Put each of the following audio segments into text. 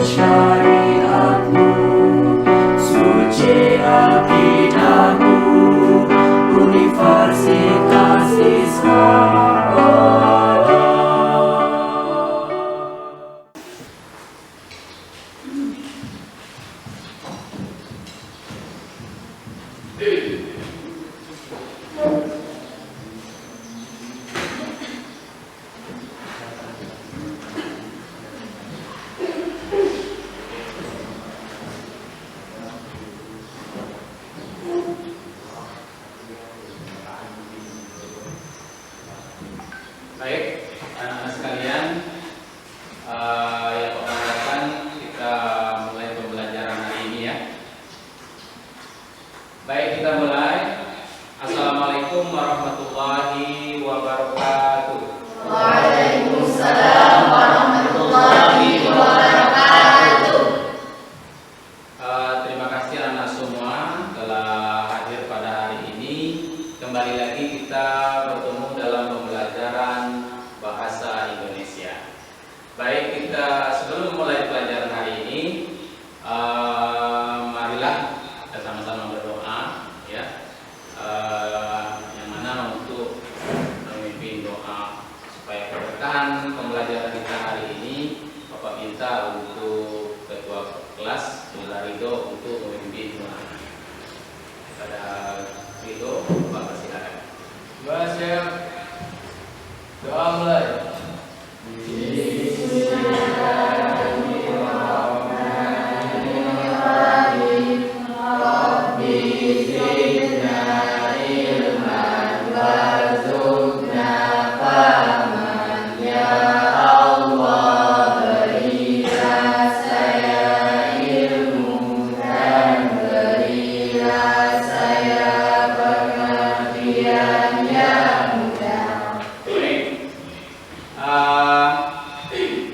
syariatmu, suci akidahmu, Universitas Islam. Baik, anak-anak sekalian, yang perkenalkan kita mulai pembelajaran hari ini ya. Baik, kita mulai. Assalamualaikum warahmatullahi wabarakatuh. Waalaikumsalam warahmatullahi wabarakatuh. Terima kasih anak semua telah hadir pada hari ini. Kembali lagi kita bertemu dalam pembelajaran bahasa Indonesia. Baik, kita sebelum memulai pelajaran hari ini, marilah kita sama-sama berdoa ya. Yang mana untuk memimpin doa supaya keberkahan pembelajaran kita hari ini, Bapak minta untuk ketua kelas Bila Ridho untuk memimpin doa. Pada Ridho, Bapak silakan. Baca doa mulai.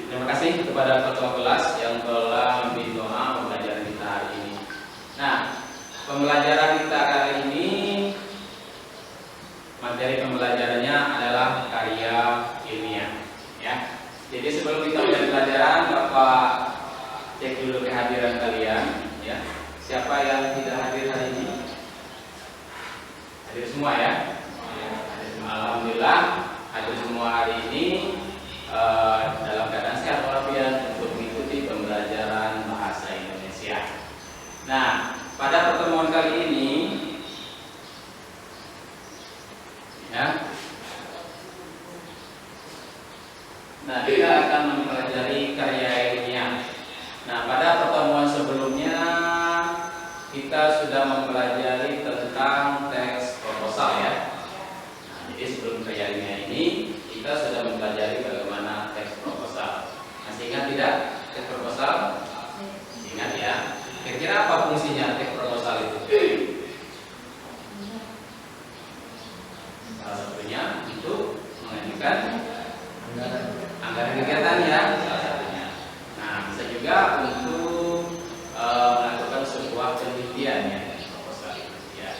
Terima kasih kepada ketua kelas yang telah membimbing doa pembelajaran kita hari ini. Nah, pembelajaran kita kali ini, materi pembelajarannya adalah karya ilmiah. Ya. Jadi sebelum kita mulai pelajaran, Bapak cek dulu kehadiran kalian. Ya. Siapa yang tidak hadir hari ini? Hadir semua ya. Alhamdulillah, hadir semua hari ini. Dalam keadaan sehat walafiat untuk mengikuti pembelajaran bahasa Indonesia. Nah, pada pertemuan kali ini, ya, nah kita akan mempelajari karya ilmiah. Nah, pada pertemuan sebelumnya kita sudah mempelajari tentang teks proposal ya. Nah, jadi sebelum karya ilmiah ini kita sudah mempelajari bagaimana teks proposal. Masih ingat tidak teks proposal? Ingat ya. Kira-kira apa fungsinya teks proposal itu? Salah satunya untuk mengajukan anggaran kegiatan ya. Salah satunya. Nah, bisa juga untuk melakukan sebuah penelitian ya teks proposal itu ya.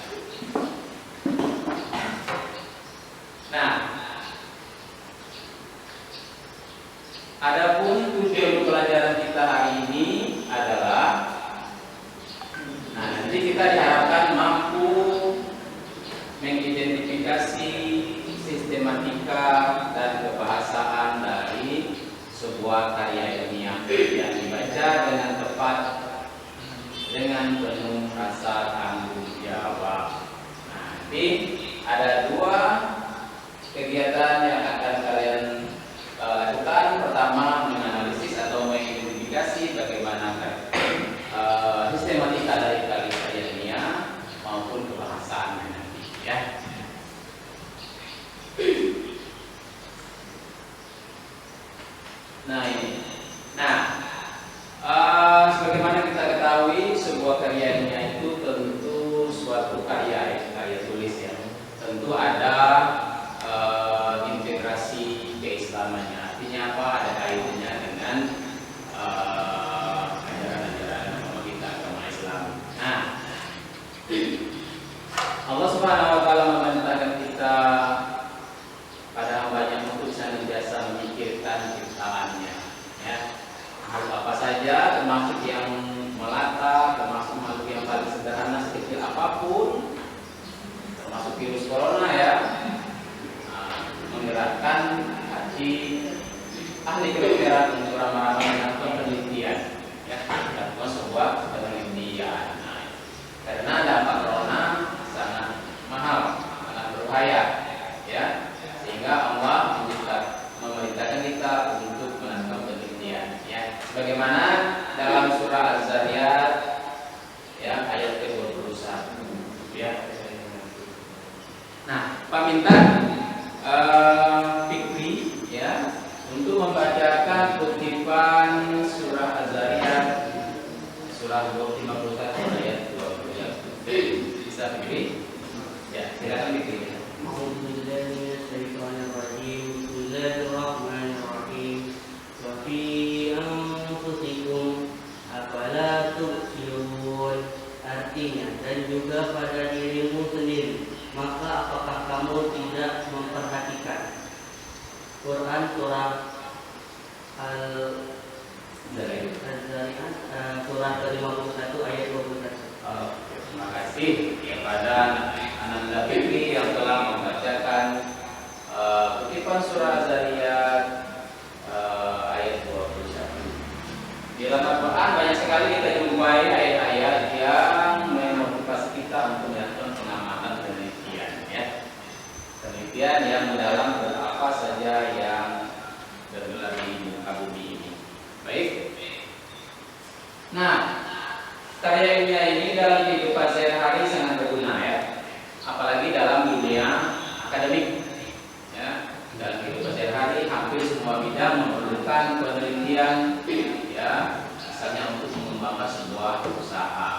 Nah, adapun tujuan pelajaran kita hari ini adalah, nah nanti kita diharapkan mampu mengidentifikasi sistematika dan kebahasaan dari sebuah karya ilmiah yang dibaca dengan tepat dengan penuh rasa tanggung jawab. Nah, nanti ada dua kegiatan yang akan kalian lakukan. Pertama, menganalisis atau mengidentifikasi bagaimana sistematika dari karya ilmiah maupun kebahasaan nanti ya. Nah ini, sebagaimana kita ketahui sebuah karya ilmiah itu tentu suatu karya tulis ya. Tentu ada integrasi termasuk yang melata, termasuk makhluk yang paling sederhana sekecil apapun, termasuk virus corona ya, menggerakkan hati ahli kedokteran untuk ramah-ramah melakukan penelitian, ya, melakukan sebuah penelitian. Karena dampak corona sangat mahal, sangat berbahaya, ya, sehingga Allah memerintahkan kita untuk melakukan penelitian, ya. Sebagaimana dalam surah Az-Zariyat, ya, ayat ke-21, ya. Nah, paminta Fikri, ya, untuk membacakan kutipan surah Az-Zariyat surah 51 ayat 20. Bisa Fikri? Ya, silakan Fikri. Bismillahirrahmanirrahim. Wa fi anfusikum afala tubsirun. Artinya, dan juga pada dirimu sendiri, maka apakah kamu tidak memperhatikan? Quran surah Al-Zariyat surah ke-51 ayat 21. Terima kasih kepada Ananda Fikri yang telah membacakan kutipan surah Az-Zariyat ayat 21. Di dalam Al-Quran banyak sekali kita jumpai ayat-ayat yang memotivasi kita untuk melakukan pengamatan penelitian, ya. Penelitian yang mendalam apa saja yang bergelar di muka bumi ini. Baik. Nah, karya ilmiah ini dalam kehidupan sehari-hari sangat berguna, ya. Apalagi dalam dunia akademik, ya. Dalam kehidupan sehari-hari hampir semua bidang memerlukan penelitian, ya, misalnya untuk mengembangkan sebuah usaha,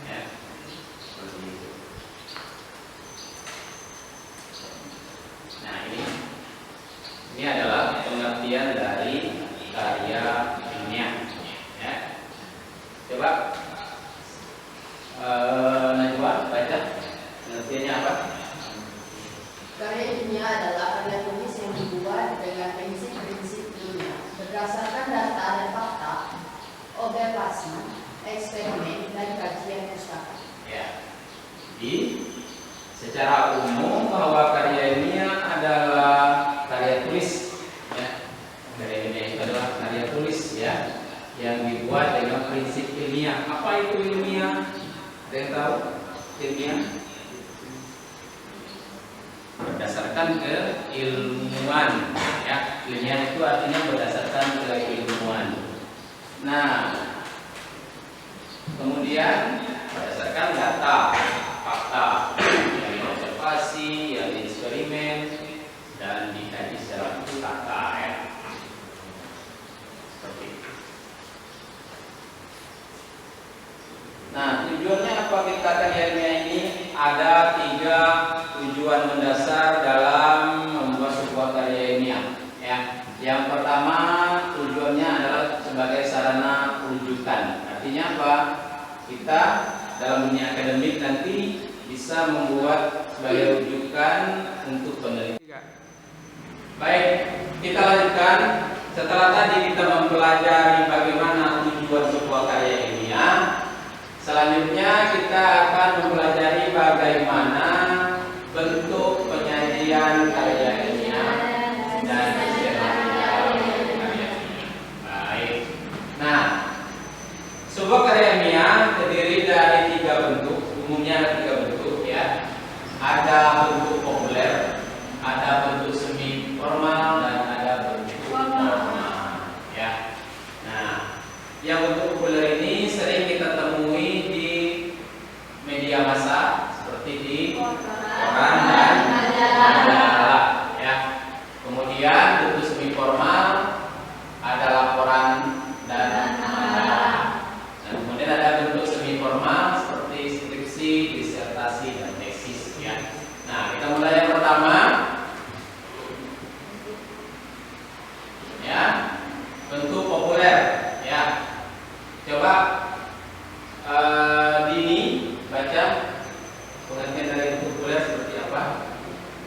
ya. Seperti itu. Nah, ini adalah pengertian dari karya ilmiah, ya. Coba Najwa baca pengertiannya apa? Karya ilmiah adalah karya tulis yang dibuat dengan prinsip-prinsip ilmiah berdasarkan data dan fakta, observasi, eksperimen, dan kajian pustaka. Ya. Jadi secara umum bahwa karya ilmiah adalah karya tulis, ya. Karya ilmiah itu adalah karya tulis, ya, yang dibuat dengan prinsip ilmiah. Apa itu ilmiah? Ada yang tahu? Ilmiah berdasarkan keilmuan, ya. Ilmiah itu artinya berdasarkan keilmuan. Nah, kemudian berdasarkan data, fakta, yang diobservasi, yang dieksperimen, dan dikaji secara pustaka, ya. Seperti itu. Nah, tujuannya apa kita karya ilmiah ini? Ada 3 tujuan mendasar dalam membuat sebuah karya ilmiah, ya. Yang pertama, tujuannya adalah sebagai sarana rujukan. Artinya apa? Kita dalam dunia akademik nanti bisa membuat sebagai rujukan untuk penelitian. Baik, kita lanjutkan. Setelah tadi kita mempelajari bagaimana tujuan sebuah karya ilmiah, selanjutnya kita akan mempelajari bagaimana bentuk penyajian karya ilmiah dan sistematika karya ilmiah. Baik. Nah, sebuah karya ilmiah terdiri dari 3 bentuk, umumnya ada 3 bentuk, ya. Ada bentuk populer, ada bentuk semi formal, dan ada bentuk formal, ya. Nah, yang bentuk populer ini sering kita temui di media massa seperti di koran dan majalah, ya. Kemudian bentuk semi formal ada laporan dan majalah. Dan kemudian ada bentuk semi formal seperti skripsi, disertasi, dan tesis, ya. Nah, kita mulai yang pertama, ya, bentuk populer, ya. Coba Dini baca pengertian dari bentuk populer seperti apa?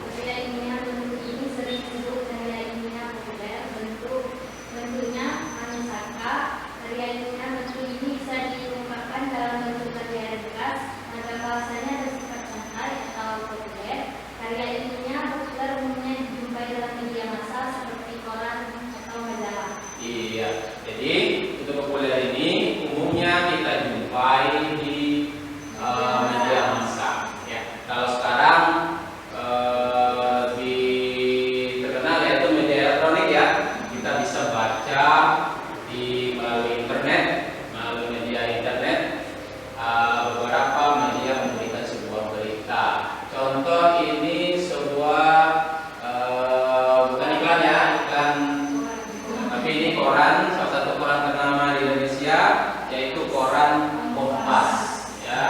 Karya ilmiah bentuk ini sering disebut karya ilmiah populer. Bentuknya anusaka. Karya ilmiah bentuk Nada bahasanya bersifat santai atau populer. Karya ilmiahnya populer umumnya dijumpai dalam media massa seperti koran atau majalah. Iya, jadi buku populer ini umumnya kita jumpai di media massa. Ya, kalau sekarang terkenal yaitu media elektronik ya, kita bisa baca melalui internet, melalui media internet. Beberapa media memberikan sebuah berita. Contoh ini sebuah bukan iklan ya, iklan, tapi ini koran, salah satu koran ternama di Indonesia, yaitu koran Kompas. Ya,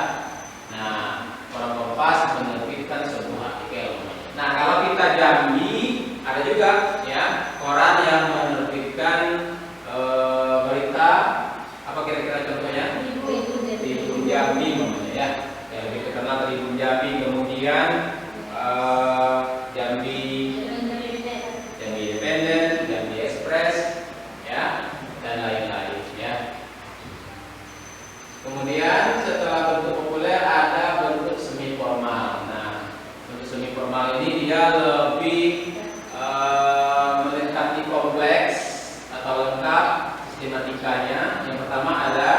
nah koran Kompas menerbitkan sebuah artikel. Nah kalau kita Jambi ada juga ya koran yang menerbitkan berita. Apa kira-kira contohnya? Tribun Jambi namanya ya. Yang lebih terkenal Tribun Jambi, kemudian Jambi Independen, Jambi Express, ya, dan lain-lain ya. Kemudian setelah bentuk populer ada bentuk semi formal. Nah, bentuk semi formal ini dia lebih mendekati kompleks atau lengkap sistematikanya. Yang pertama ada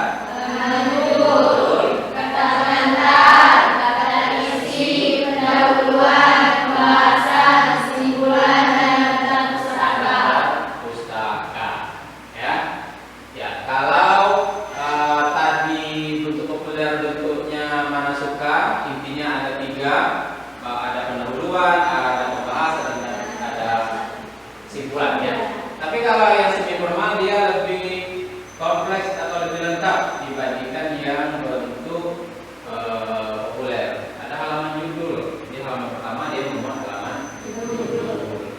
Kata pengantar, kata isi, pendahuluan, pembahasan, kesimpulan, dan kata pustaka. Ya, ya. Kalau tadi bentuk populer bentuknya mana suka, intinya ada 3, ada pendahuluan, ada pembahasan, dan ada kesimpulan ya. Tapi kalau yang semi formal dia lebih kompleks atau lebih lengkap dibandingkan yang bentuk populer. Ada halaman judul. Di halaman pertama dia memuat halaman judul.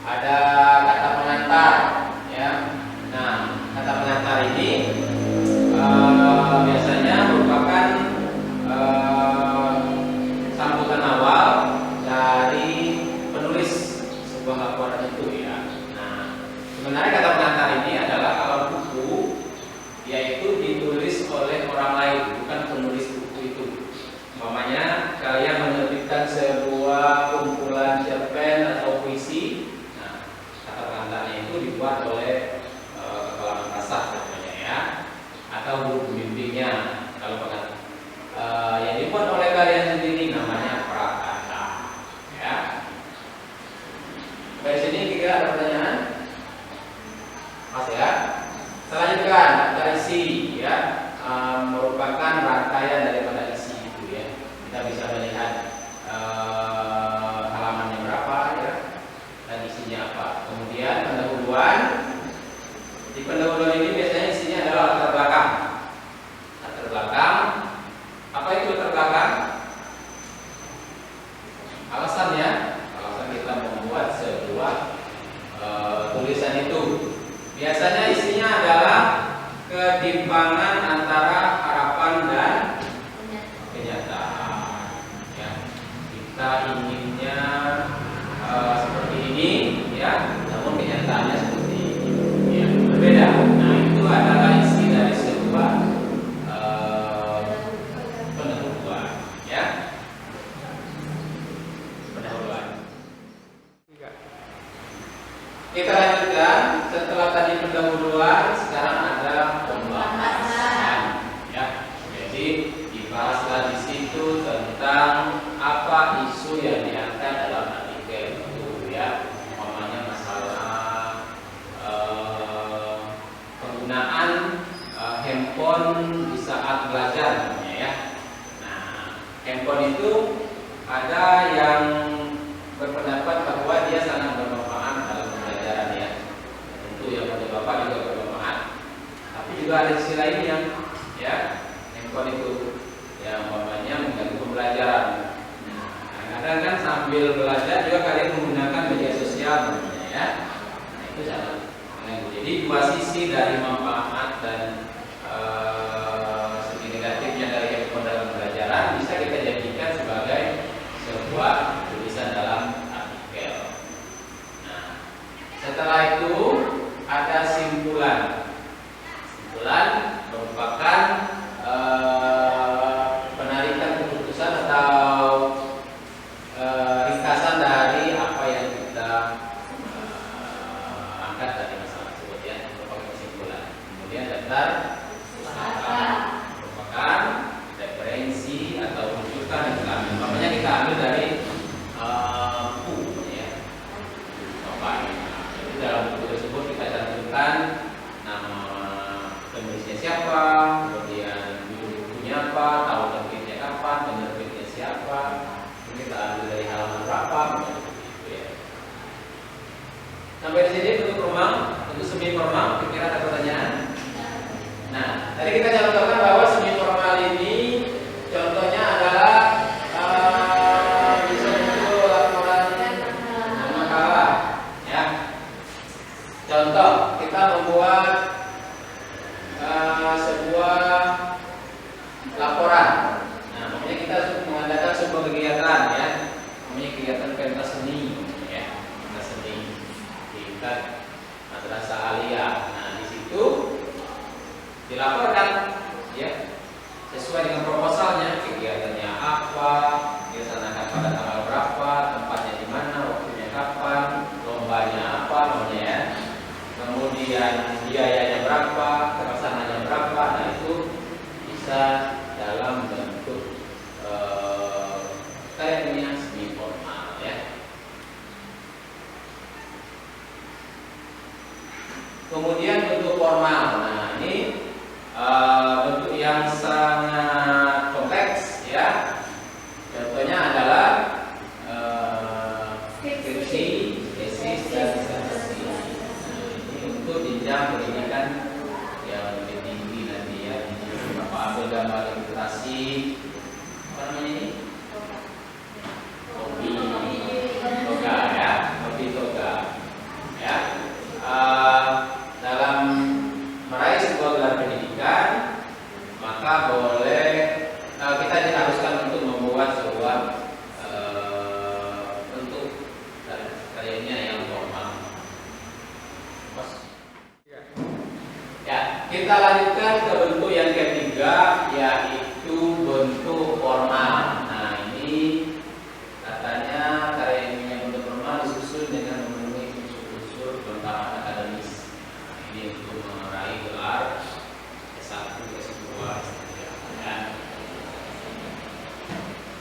Ada kata pengantar, ya. Nah, kata pengantar ini biasanya merupakan sambutan awal dari penulis sebuah laporan itu ya. Nah, sebenarnya kata pengantar ini adalah kalau buku yaitu ditulis oleh orang lain, bukan penulis buku itu. Umpamanya kalian menerbitkan sebuah kumpulan cerpen atau puisi, nah kata pengantarnya itu dibuat oleh kepala madrasah namanya ya, atau guru pembimbingnya. Kalau yang dibuat oleh kalian sendiri namanya prakata. Ya. Dari sini kira ada pertanyaan? Mas ya. Selanjutkan kata isi ya, merupakan rangkaian daripada isi itu ya. Kita bisa melihat halamannya berapa ya, dan isinya apa. Kemudian pendahuluan. Di pendahuluan ini biasanya isinya adalah latar belakang. Latar belakang. Apa itu latar belakang? Alasannya, alasan kita membuat sebuah tulisan itu. Biasanya isinya adalah ketimpangan antara harapan dan kenyataan. Ya, kita inginnya seperti ini, ya, namun kenyataannya seperti ini. Ya, berbeda. Nah, itu adalah isi dari sebuah pendahuluan. Ya, pendahuluan. Kita lanjutkan. Setelah tadi pendahuluan, sekarang ada pembahasan. Ya, jadi dibahaslah di situ tentang apa isu yang diangkat dalam artikel itu. Ya, umpamanya masalah penggunaan handphone di saat belajar, ya. Nah, handphone itu ada yang berpendapat bahwa dia sangat bermanfaat dalam pembelajaran ya. Tentu yang kata Bapak juga bermanfaat. Tapi juga ada sisi lainnya ya. Handphone itu yang umpamanya mengganggu pembelajaran. Nah, kadang-kadang kan sambil belajar juga kalian menggunakan media sosial namanya ya. Nah, itu sangat mengganggu. Jadi dua sisi dari manfaat dan segi negatifnya dari handphone dalam pembelajaran bisa kita jadikan sebagai sebuah tulisan dalam artikel. Nah, setelah itu ada simpulan. Simpulan merupakan penarikan bukan yang kita ambil. Makanya kita ambil dari buku ya. Jadi dalam buku tersebut kita cantumkan nama penulisnya siapa, kemudian judul bukunya apa, tahun terbitnya kapan, penerbitnya siapa. Ini kita ambil dari halaman berapa, gitu ya. Sampai di sini untuk formal, untuk semi formal, kira-kira ada pertanyaan? Nah, tadi kita contohkan bahwa semi formal ini contohnya adalah bisa muncul laporan makalah, ya. Contoh, kita membuat sebuah laporan. Nah, makanya kita mengadakan sebuah kegiatan, ya. Namanya kegiatan pentas seni, ya. Pentas seni tingkat madrasah aliyah. Nah, di situ dilaporkan, ya, sesuai dengan proposalnya, kegiatannya apa, dilaksanakan pada tanggal berapa, tempatnya di mana, waktunya kapan, lombanya apa, namanya ya. Kemudian biayanya berapa, pelaksanaannya berapa. Nah, itu bisa dalam bentuk kayaknya semi formal, ya. Kemudian bentuk formal. Nah, ini bentuk yang sangat kompleks, ya. Contohnya adalah skripsi, tesis, dan disertasi. Nah, ini untuk jenjang pendidikan yang lebih tinggi nanti, ya. Bapak ambil gambar ilustrasi, apa namanya ini? Toga, ya, topi toga, ya. Dalam meraih sebuah gelar pendidikan, maka boleh kita diharuskan untuk membuat sebuah bentuk karyanya yang formal. Ya, kita lanjutkan ke bentuk yang ketiga, yaitu bentuk formal. Nah, ini katanya karya ilmiah bentuk formal disusun dengan memenuhi unsur-unsur kelengkapan akademis. Nah, ini untuk meraih gelar S1, S2, S3, ya.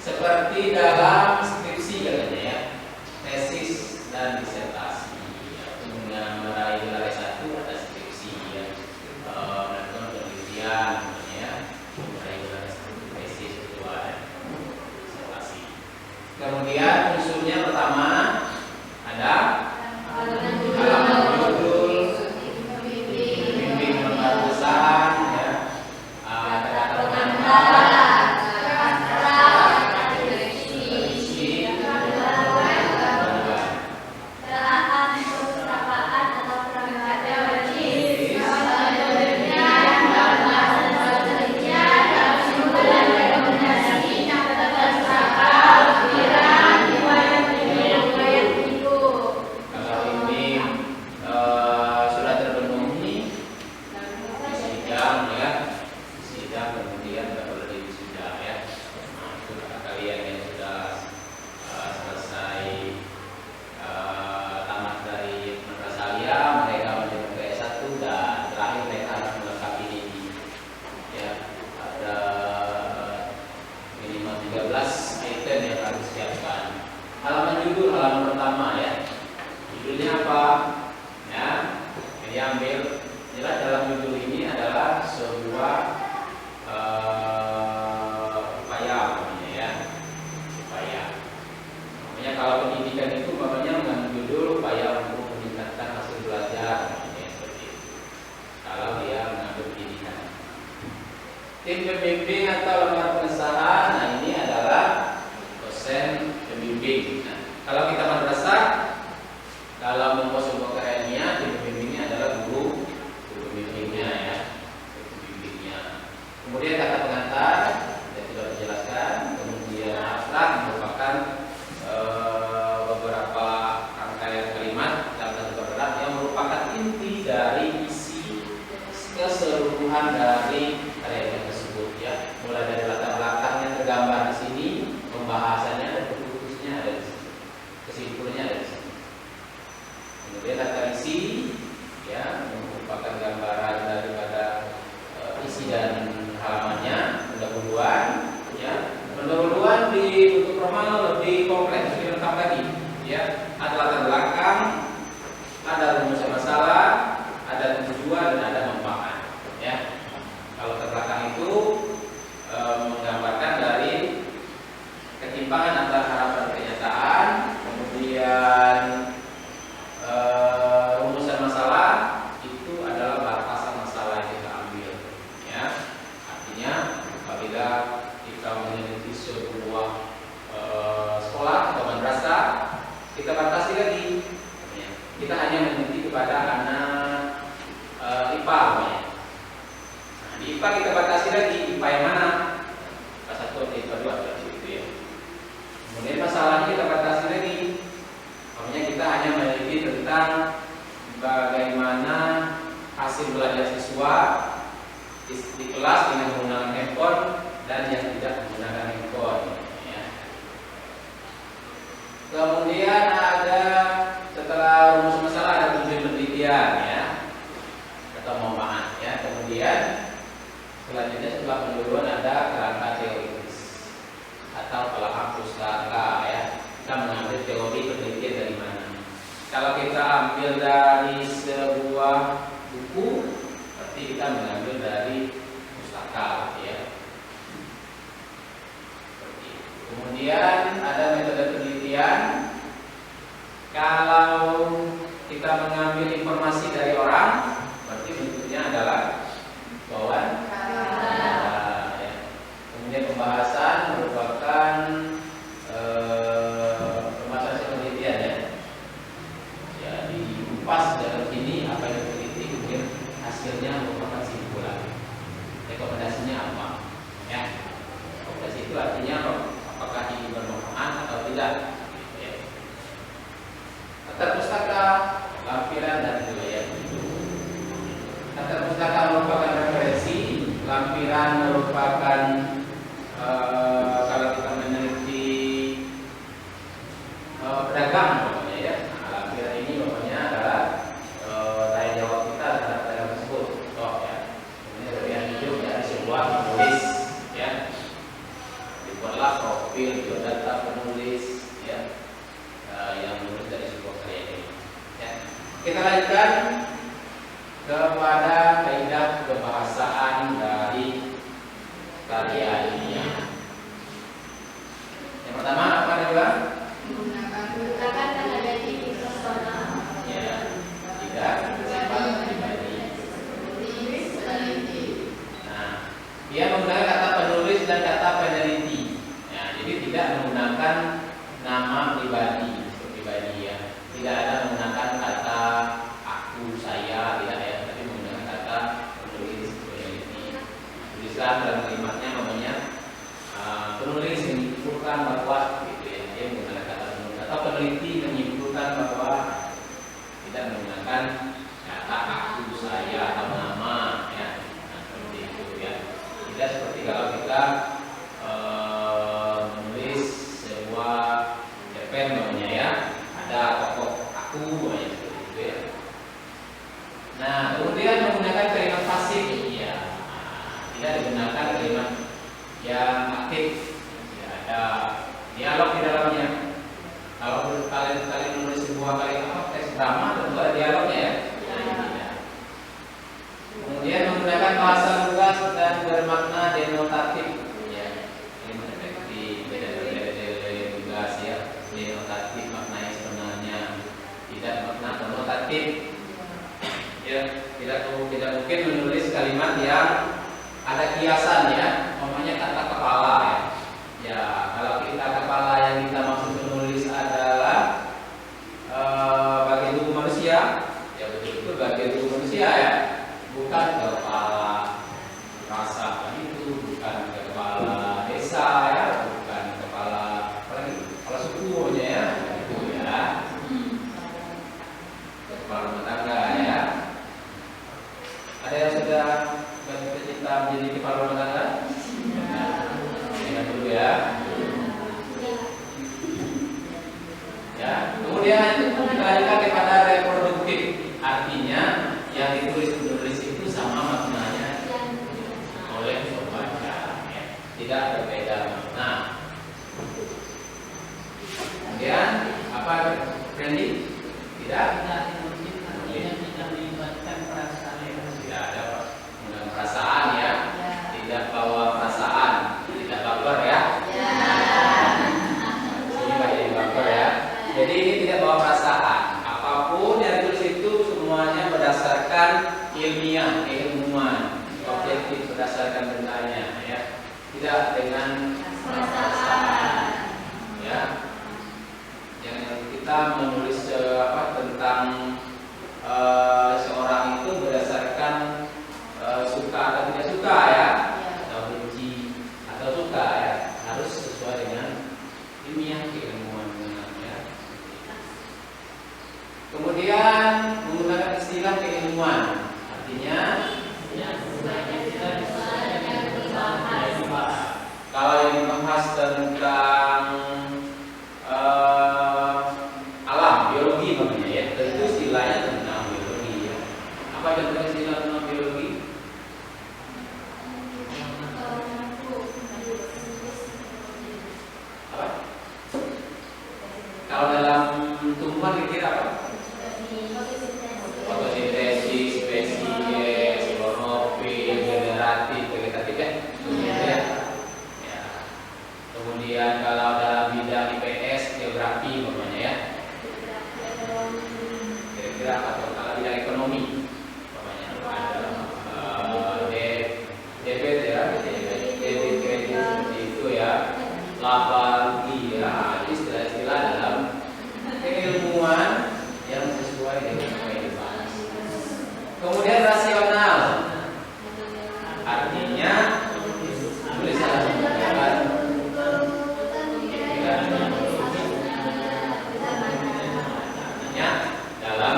Seperti dalam skripsi katanya, ya, tesis dan disertasi. Ya, dengan meraih gelar S1 ada skripsi, ya, melakukan penelitian, ya, meraih gelar S1, tesis, kedua, ya, disertasi. Kemudian unsurnya pertama ada halaman judul, bimbing pembahasan, ya, ada kata pengantar, deskripsi, kalau ini sudah terpenuhi sidang, ya, sidang, kemudian tidak boleh wisuda, ya. Nah, itu kata kalian yang sudah selesai tamat dari madrasah aliyah, mereka menuju ke S1 dan terakhir mereka harus melengkapi ini, ya. Ada minimal 13 item yang harus disiapkan. Halaman judul, halaman pertama, ya. Judulnya apa? Ya, ini ambil. Jelas dalam judul ini adalah sebuah upaya, namanya, ya. Upaya. Namanya kalau pendidikan itu makanya mengandung judul upaya untuk meningkatkan hasil belajar, namanya, seperti itu. Kalau dia mengambil pendidikan. Tim pembimbing atau lembaga pengesahan, nah ini adalah dosen pembimbing. Nah, kalau kita madrasah, dalam membuat sebuah karya ilmiah, tim pembimbingnya adalah guru pembimbingnya, ya, pembimbingnya. Kemudian kata pengantar, yang sudah dijelaskan. Kemudian abstrak merupakan beberapa rangkaian kalimat dalam satu paragraf yang merupakan inti dari isi keseluruhan dari karya ilmiah tersebut, ya. Mulai dari latar belakangnya tergambar di sini, pembahasannya dan penulisnya ada di sini, kesimpulannya ada di sini. Kemudian data isi, ya, merupakan gambaran daripada isi dan halamannya, pendahuluan, ya. Pendahuluan ya, ada latar belakang, ada rumusan masalah, ada tujuan, dan ada manfaat. Ya, kalau latar belakang itu menggambarkan dari ketimpangan antara harapan dan kenyataan, kemudian rumusan masalah itu adalah batasan masalah yang kita ambil. Ya, artinya apabila kita meneliti sebuah sekolah atau madrasah, kita batasi lagi. Ya, kita hanya meneliti kepada anak IPA. Ya. Nah, di IPA kita batasi lagi, IPA yang mana? IPA 1 atau IPA 2 seperti itu ya. Kemudian masalahnya kita batasi lagi. Makanya kita hanya meneliti tentang bagaimana hasil belajar siswa di kelas dengan menggunakan handphone dan yang tidak menggunakan handphone. Ya. Kemudian ada setelah rumus masalah ada tujuan penelitian ya atau manfaat ya. Kemudian selanjutnya setelah pendahuluan ada kerangka teoritis atau telaah pustaka ya. Kita mengambil teori penelitian dari mana. Kalau kita ambil dari sebuah buku, berarti kita mengambil dari pustaka ya. Seperti itu. Kemudian ada metode penelitian. Kalau kita mengambil informasi dari orang, berarti bentuknya adalah bawaan. Ya. Kemudian pembahasan merupakan pembahasan penelitian ya. Ya, dikupas dalam sini apa yang diteliti, kemudian hasilnya merupakan simpulan. Rekomendasinya apa? Ya. Rekomendasi itu artinya apakah ini bermanfaat atau tidak. Ya. Latar pustaka, lampiran dan riwayat hidup. Latar pustaka merupakan referensi, lampiran merupakan kalau kita meneliti pedagang pokoknya ya. Nah, lampiran ini pokoknya adalah tanya jawab kita terhadap pedagang tersebut. Contoh ya. Ini riwayat hidup dari sebuah penulis ya. Dibuatlah profil biodata penulis ya. Yang menulis dari sebuah karya ini. Ya. Kita lanjutkan kepada kaidah kebahasaan dari karya ilmiah. Yang pertama apa juga? Menggunakan tanda detik personal. Ya, tidak sifat pribadi. Nah, dia menggunakan kata penulis dan kata peneliti. Ya, jadi tidak menggunakan nama pribadi, pribadi ya. Tidak ada menggunakan kata aku, saya, tidak ya, tapi menggunakan kata penulis, peneliti. Tulislah dalam kalimatnya namanya penulis menyimpulkan bahwa gitu ya, dia menggunakan kata penulis atau peneliti menyimpulkan bahwa tidak menggunakan kata aku, saya atau nama ya. Nah, seperti itu ya. Tidak seperti kalau kita menulis sebuah cerpen namanya ya, ada tokoh aku ya, seperti itu ya. Nah, kemudian menggunakan kalimat pasif ya. Tidak digunakan kalimat yang aktif. Tidak ada dialog di dalamnya. Kalau kalian menulis sebuah kalimat teks drama tentu ada dialognya ya. Tidak. Kemudian menggunakan bahasa lugas dan bermakna denotatif ya. Ini mendeteksi beda-beda lugas ya. Denotatif maknanya sebenarnya, tidak makna konotatif. Ya, tidak mungkin menulis kalimat yang ada kiasan ya, namanya kata kepala ya. Ya, kalau kita kepala yang kita maksud menulis adalah bagian tubuh manusia, ya betul-betul bagian tubuh manusia ya, bukan kepala rasa itu, bukan kepala desa ya, bukan kepala kepala suku ya, itu ya. Kepala rumah tangga ya. Ada yang sudah bercita-cita menjadi kepala rumah tangga? Ingat dulu ya. Ya, kemudian kita lanjutkan kepada reproduktif. Artinya yang ditulis penulis itu sama maknanya oleh pembaca, ya. Tidak berbeda makna. Kemudian apa Randy? Tidak. Tidak melibatkan perasaan. Tidak ada menggunakan perasaan ya. Tidak bawa perasaan. Tidak baper ya. Ini nggak jadi baper ya. Jadi ini tidak bawa perasaan. Apapun yang ditulis itu semuanya berdasarkan ilmiah, keilmuan, objektif berdasarkan bendanya ya. Tidak dengan perasaan ya. Yang kita menulis tentang seorang itu berdasarkan suka atau tidak suka ya, atau benci atau suka ya, harus sesuai dengan ilmiah keilmuan ya. Kemudian menggunakan istilah keilmuan, artinya kalau yang dibahas tentang alam biologi namanya ya, itu istilahnya tentang biologi ya. Apa contoh istilah tentang biologi? Apa? Kalau dalam tumbuhan kira-kira apa? Fotosintesis, spesies, klorofil, generatif, vegetatif ya. Ya. Kemudian kalau dalam bidang IPS, geografi namanya ya. Kira-kira atau kalau bidang ekonomi namanya ada debit ya, debit kredit seperti itu ya. Laba rugi ya, istilah-istilah dalam keilmuan yang sesuai dengan kehidupan. Kemudian rasional, artinya tulisan dalam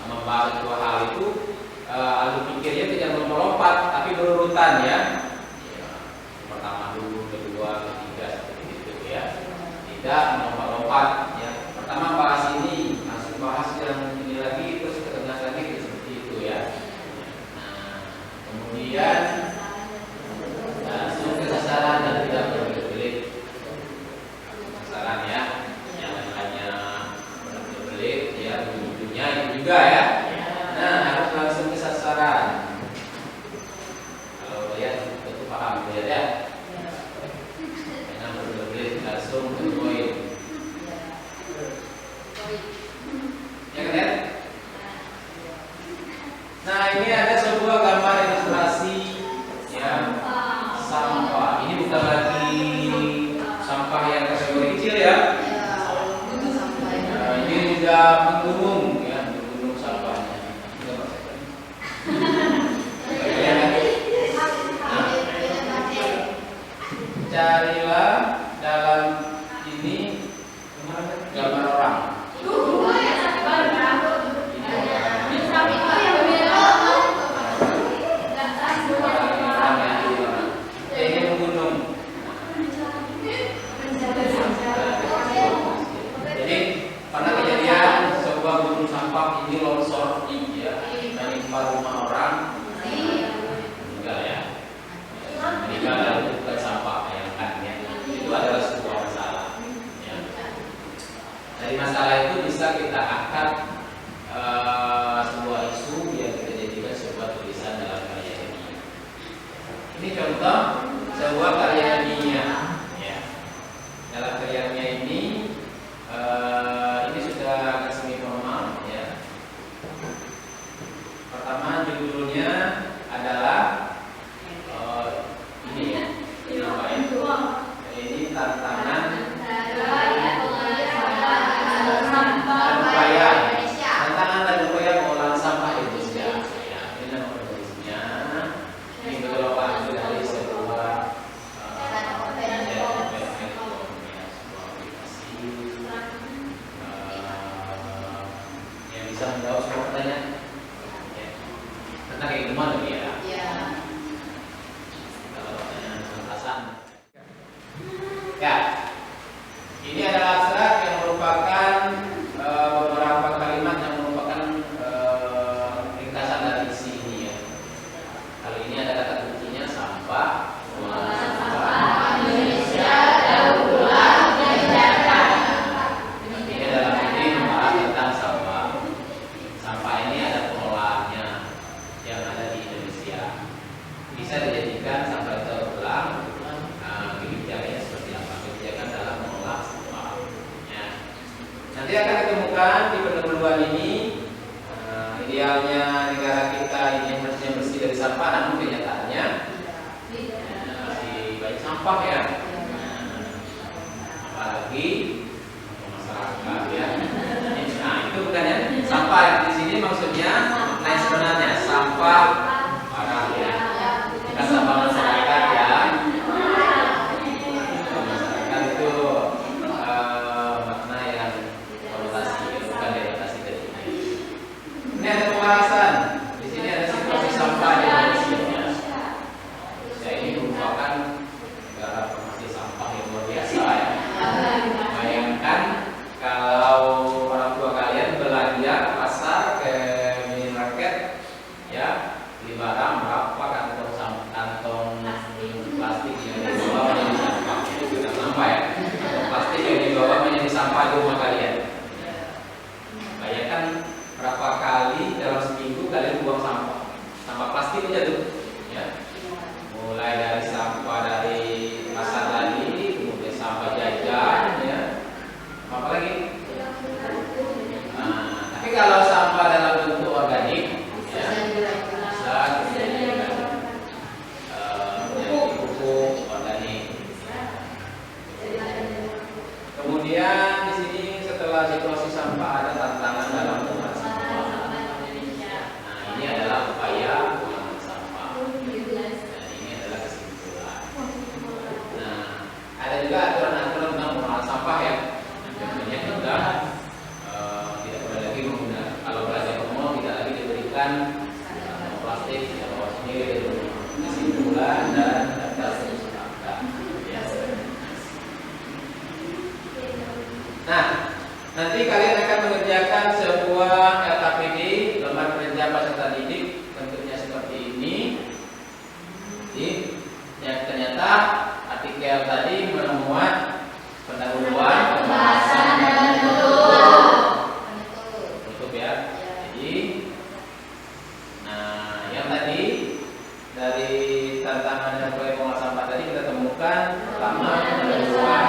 membahas dua hal itu alur pikirnya tidak melompat tapi berurutan ya. Pertama dulu, kedua, ketiga seperti itu ya. Tidak melompat-lompat ya. Pertama bahas ini, langsung bahas yang ini lagi, terus ke tengah lagi seperti itu ya. Nah, kemudian langsung ke sasaran dan tidak berbelit-belit. Sasaran ya, jangan hanya berbelit ya, ujung-ujungnya itu juga ya. Nah, harus langsung ke sasaran. Kalau lihat itu paham lihat ya. Jangan berbelit-belit, langsung ke poin. Ya kan ya? Nah, ini ada sebuah gambar ilustrasi ya, sampah. Ini bukan lagi sampah yang kategori kecil ya. Nah, ini sudah menggunung ya, menggunung sampahnya. Carilah dalam ini gambar orang. Ini menggunung. Jadi pernah kejadian sebuah gunung sampah ini longsor ya, menimpa rumah orang, meninggal ya. Meninggal itu bukan sampah bayangkan ya. Itu adalah sebuah masalah. Ya. Dari masalah itu bisa kita angkat sebuah isu yang kita jadikan sebuah tulisan dalam karya ilmiah. Ini contoh sebuah karya ilmiah. Ya. Dalam karya ilmiah ini sudah agak semi formal ya. Pertama judulnya adalah ini ya. Ini apa ya? Ini tantangan upaya mengolah sampah Indonesia. Ya, ini nama penulisnya. Ini betul Pak dari sebuah yang bisa menjawab semua pertanyaan. Ya. Tentang keilmuan lebih ya. Kalau pertanyaan pengetasan. Ya. Ini adalah abstrak yang merupakan beberapa kalimat yang merupakan ringkasan dari isi ini ya. Kali ini ada kata kuncinya sampah, Indonesia daur ulang menjadi. Ini dalam ini membahas bisa dijadikan sampai terulang kebijakannya seperti apa, kebijakan dalam mengolah sampah. Ya. Nanti akan ditemukan di pendahuluan ini idealnya negara kita ini harusnya bersih dari sampah, namun kenyataannya masih banyak sampah ya. Apalagi masyarakat ya. Nah itu bukan ya sampah di sini maksudnya makna sebenarnya sampah barang ya, bukan sampah masyarakat ya. Masyarakat itu makna yang konotasi bukan denotasi dari ini. Ini ada pembahasan. Di sini ada situasi sampah di Indonesia. Saya ini merupakan negara penghasil sampah yang luar biasa ya. Bayangkan kalau orang tua kalian belanja ke pasar ke minimarket ya, beli barang berapa kantong plastik yang dibawa menjadi sampah, sudah sampah ya, kantong plastik yang dibawa menjadi sampah di rumah kalian. Bayangkan berapa kali dalam seminggu kalian buang sampah plastik aja tuh ya, mulai dari sampah dari pasar tadi, kemudian sampah jajan ya, apa lagi? Tapi kalau sampah dalam bentuk organik ya, bisa menjadi pupuk organik. Kemudian di sini setelah situasi sampah ada tantangan dalam pengelolaan sampah. Nah ini adalah upaya pengelolaan sampah. Dan ini adalah kesimpulan. Nah ada juga aturan-aturan tentang pengelolaan sampah ya. Contohnya juga tidak boleh lagi menggunakan, kalau belanja ke mall tidak lagi diberikan plastik, tidak bawa sendiri. Kesimpulan dan daftar persyaratan. Nah, nanti kalian akan mengerjakan sebuah LKPD, lembar kerja peserta didik, bentuknya seperti ini. Ternyata artikel tadi memuat pendahuluan, pembahasan, dan penutup ya. Jadi, nah yang tadi dari tantangan dan proyek pengolah sampah tadi kita temukan pertama pendahuluan.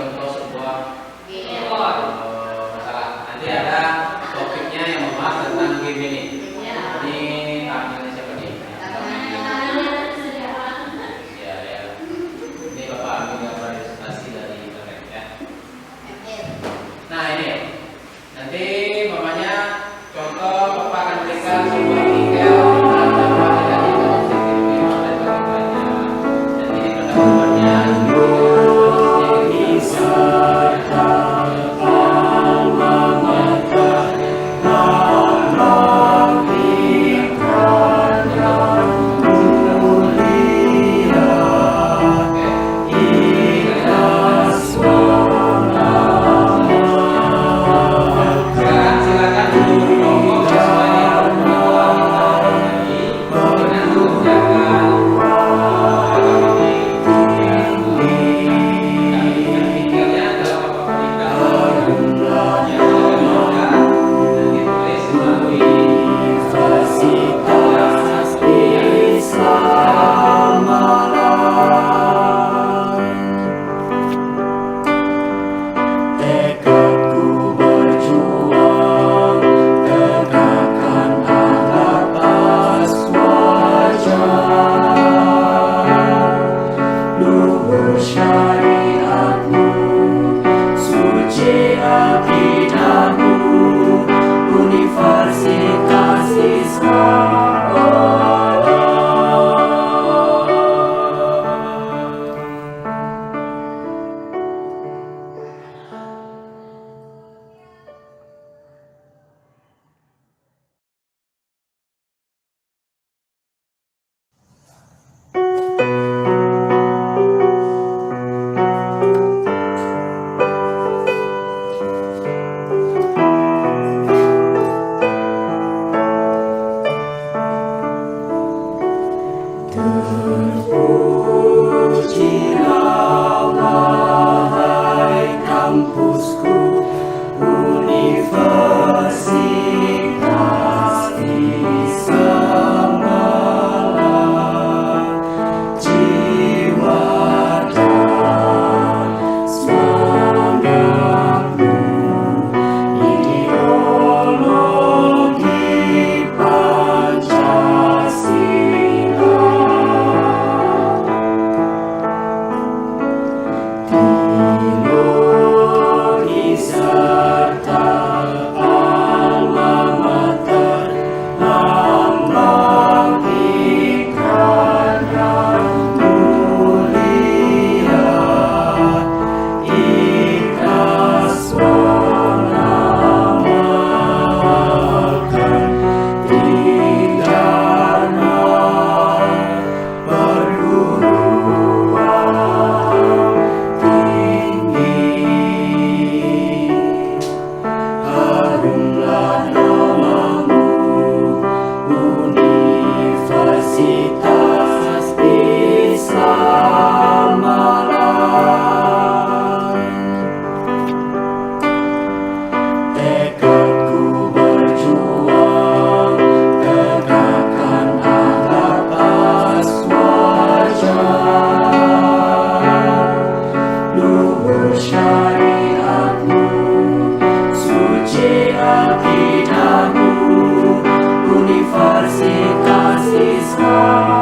contoh sebuah Game. masalah. Nanti ada topiknya yang membahas tentang game ini. Ya. Ini tangannya siapa nih? Ya, ya. Ini Bapak ambil gambar ilustrasi dari internet ya. Nah ini, nanti mamanya contoh Bapak akan berikan sebuah tinggal dan Bapak tidak dikonstruksi dan bagaimana. Dan ini pendapatnya silakan monggo semuanya dengan mengerjakan tinggalnya dalam Bapak berikan yang dan ditulis melalui Tekadku berjuang tegakkan akhlak aswaja, luhur syariatmu, suci akidahmu, Universitas Islam. Terpujilah wahai kampusku, Universitas Islam Malang. Jiwa dan semangatmu, ideologi Pancasila, teologi serta alma mater, lambang ikrar yang mulia, ikhlas mengamalkan pidana perguruan tinggi. Harumlah namamu, Universitas Islam Malang. Tekadku berjuang tegakkan akhlak aswaja, luhur syariatmu, suci akidahmu, Universitas Islam.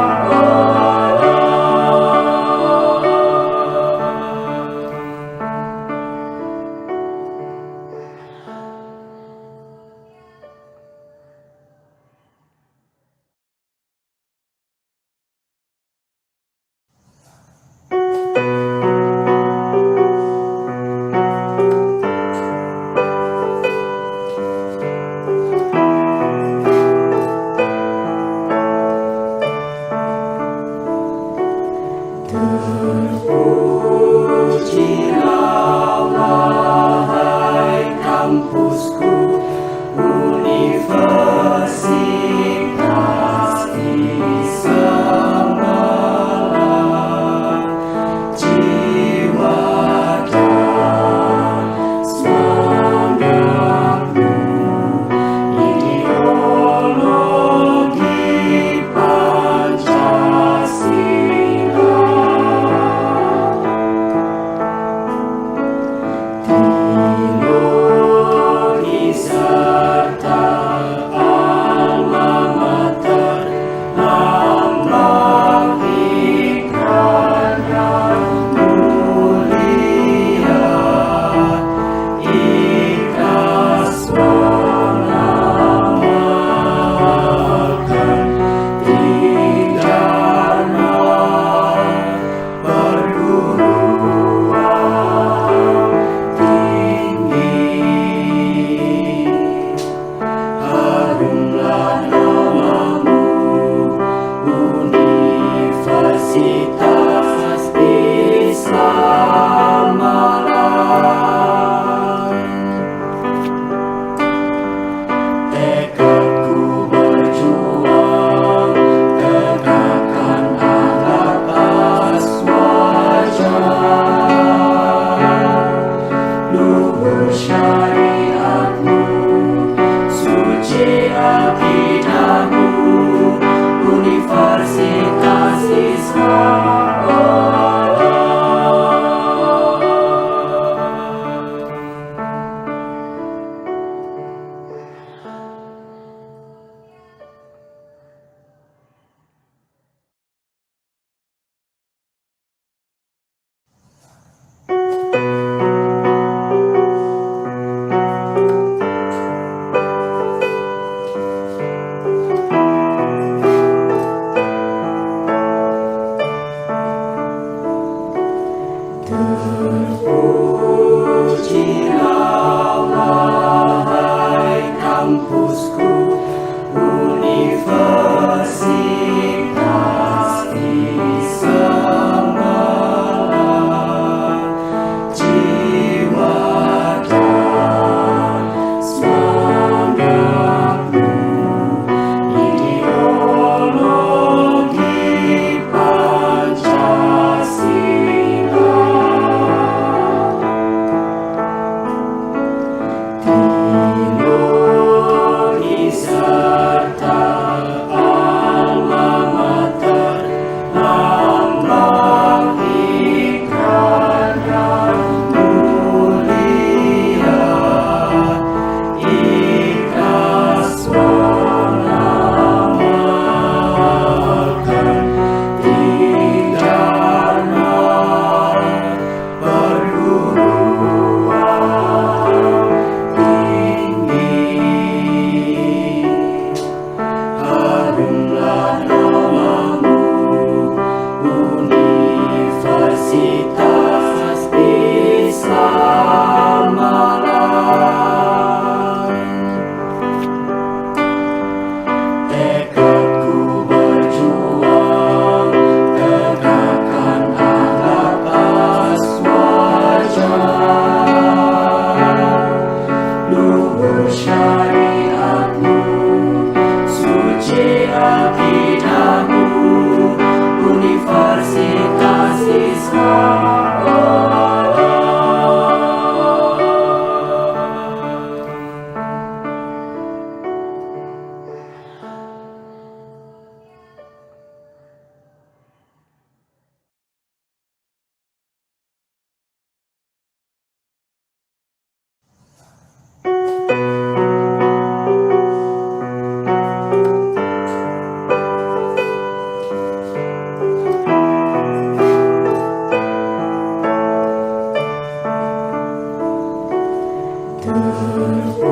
Terpujilah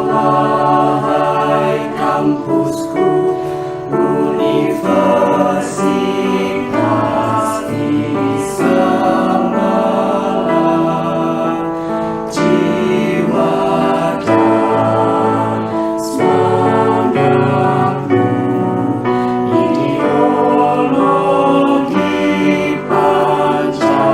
wahai kampusku, Universitas Islam, jiwa dan semangatmu, ideologi Pancasila.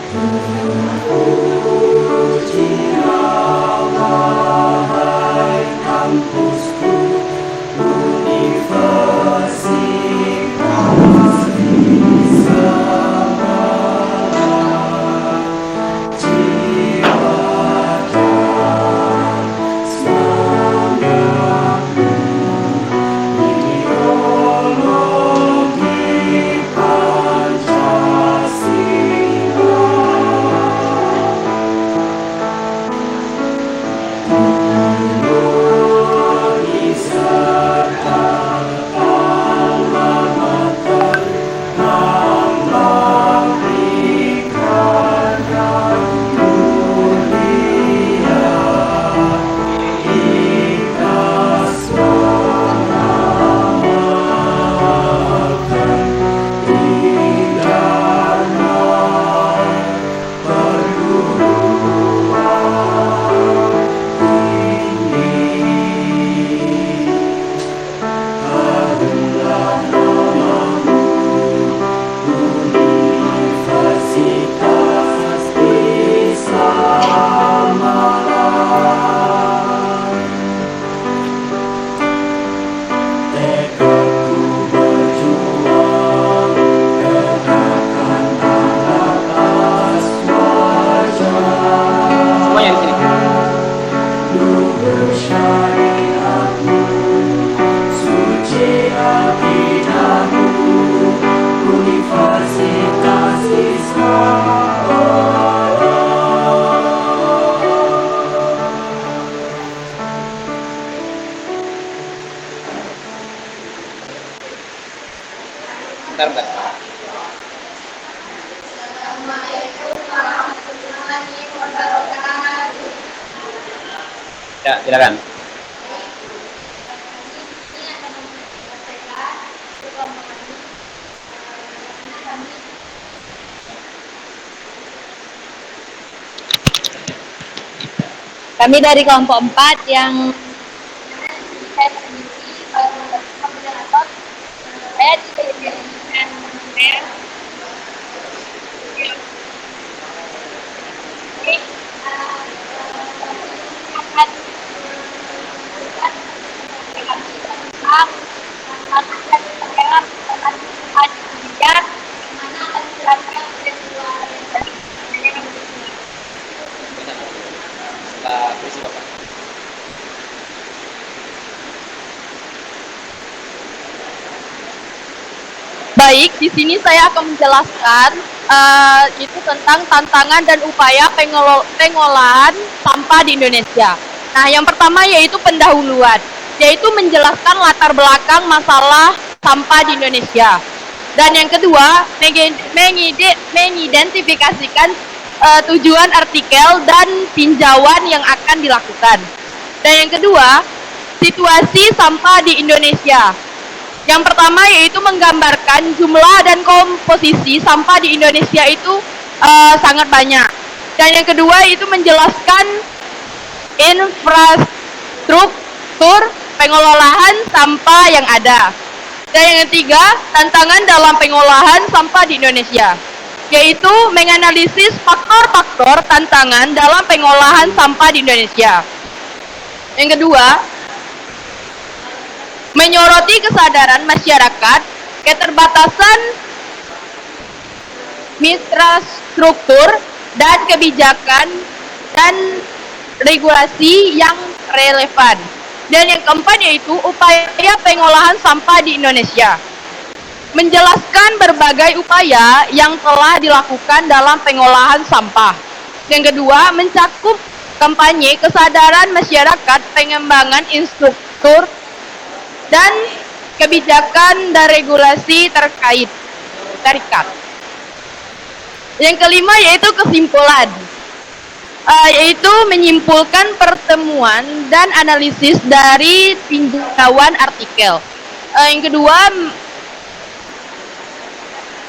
Bentar. Ya, silakan. Kami dari kelompok 4 yang baik, di sini saya akan menjelaskan itu tentang tantangan dan upaya pengolahan sampah di Indonesia. Nah, yang pertama yaitu pendahuluan, yaitu menjelaskan latar belakang masalah sampah di Indonesia. Dan yang kedua, mengidentifikasikan tujuan artikel dan tinjauan yang akan dilakukan. Dan yang kedua, situasi sampah di Indonesia. Yang pertama yaitu menggambarkan jumlah dan komposisi sampah di Indonesia itu sangat banyak. Dan yang kedua itu menjelaskan infrastruktur pengelolaan sampah yang ada. Dan yang ketiga, tantangan dalam pengolahan sampah di Indonesia, yaitu menganalisis faktor-faktor tantangan dalam pengolahan sampah di Indonesia. Yang kedua, menyoroti kesadaran masyarakat, keterbatasan mitra struktur dan kebijakan dan regulasi yang relevan. Dan yang keempat yaitu upaya pengolahan sampah di Indonesia. Menjelaskan berbagai upaya yang telah dilakukan dalam pengolahan sampah. Yang kedua, mencakup kampanye kesadaran masyarakat, pengembangan instruktur dan kebijakan dan regulasi terkait. Yang kelima yaitu kesimpulan, yaitu menyimpulkan pertemuan dan analisis dari tinjauan artikel. Yang kedua,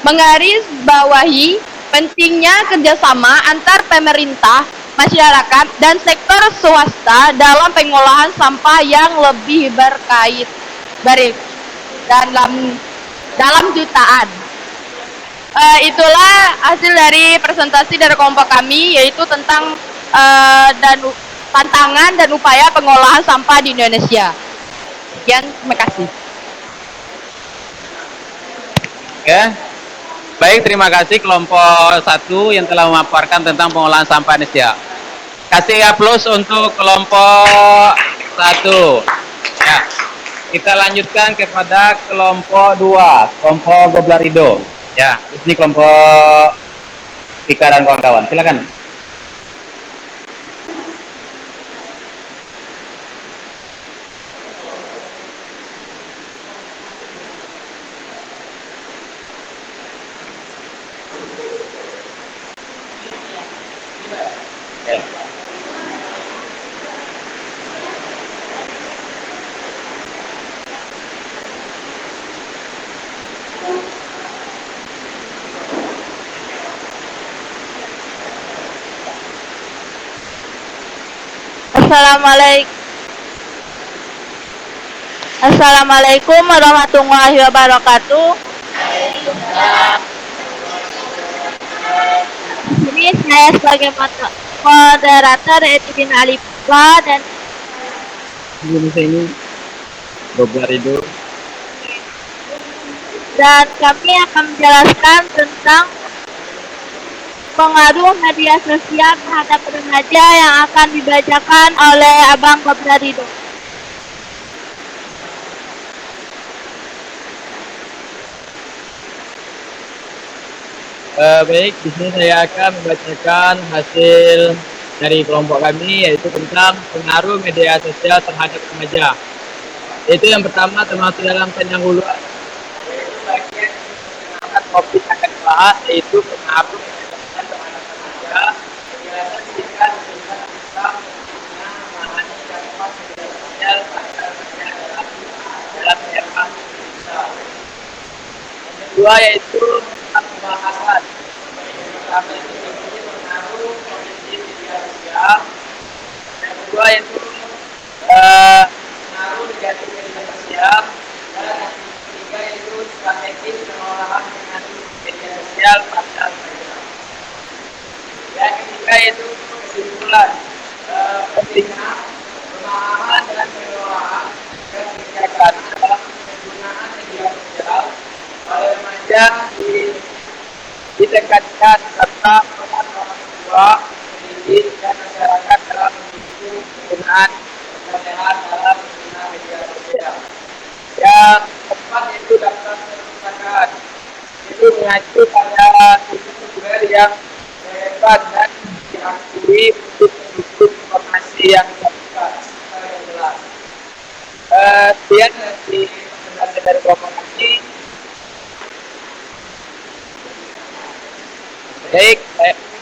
menggarisbawahi pentingnya kerjasama antar pemerintah, masyarakat, dan sektor swasta dalam pengolahan sampah yang lebih berkait dalam jutaan. Itulah hasil dari presentasi dari kelompok kami, yaitu tentang tantangan dan upaya pengolahan sampah di Indonesia. Sekian, terima kasih. Oke. Baik, terima kasih kelompok 1 yang telah memaparkan tentang pengolahan sampah Indonesia. Kasih aplaus untuk kelompok 1. Ya. Kita lanjutkan kepada kelompok 2, kelompok Goblarido. Ya, ini kelompok Tika dan kawan-kawan. Silakan. Assalamualaikum warahmatullahi wabarakatuh. Ini saya sebagai moderator Edwin Alifa dan Ini Goblarido. dan kami akan menjelaskan tentang pengaruh media sosial terhadap remaja yang akan dibacakan oleh Abang Goblarido. Baik, di sini saya akan membacakan hasil dari kelompok kami, yaitu tentang pengaruh media sosial terhadap remaja. Itu yang pertama termasuk dalam yang hulu. Bagian yang topik akan dibahas yaitu pengaruh media sosial terhadap remaja. Penjelasan singkat tentang memahami dampak media sosial terhadap remaja dalam era digital. Yang kedua yaitu pembahasan. Pertama itu pengaruh kondisi media sosial. Yang kedua yaitu pengaruh negatif media sosial. Dan yang ketiga yaitu strategi pengolahan pengaruh media sosial pada remaja. Yang ketiga yaitu kesimpulan pentingnya pemahaman dan pengelolaan kebijakan dalam penggunaan media sosial oleh remaja ditekatkan serta peran orang tua, pendidik dan masyarakat dalam mendukung penggunaan kesadaran dalam penggunaan media sosial. Yang keempat yaitu daftar perpustakaan. Itu mengacu pada sumber yang hebat dan diakui untuk mendukung informasi yang terbuka serta yang jelas. Sekian dari penjelasan dari kelompok kami. Baik,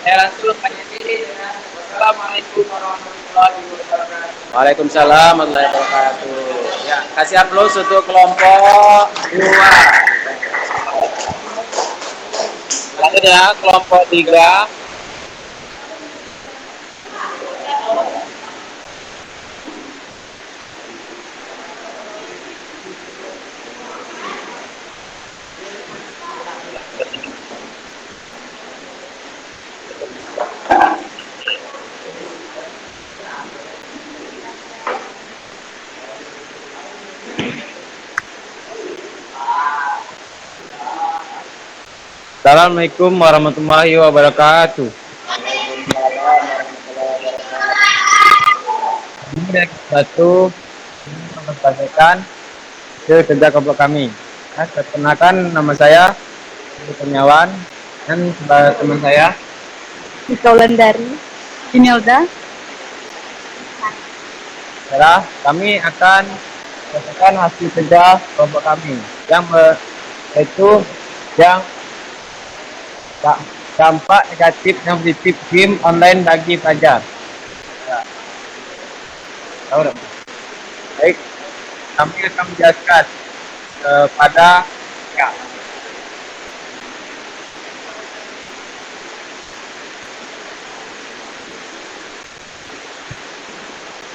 saya langsung mengakhiri dengan wassalamualaikum warahmatullahi wabarakatuh. Waalaikumsalam warahmatullahi wabarakatuh. Ya, kasih aplaus untuk kelompok 2. Selanjutnya kelompok 3. Assalamualaikum warahmatullahi wabarakatuh. Ini dari satu mempersampaikan kerja kelompok kami. Perkenalkan, nama saya Kurniawan dan teman saya Kaulandari, Imelda. Kami akan membacakan hasil kerja kelompok kami yaitu yang dampak negatif dan positif game online bagi pelajar. Baik, kami akan menjelaskan kepada ya.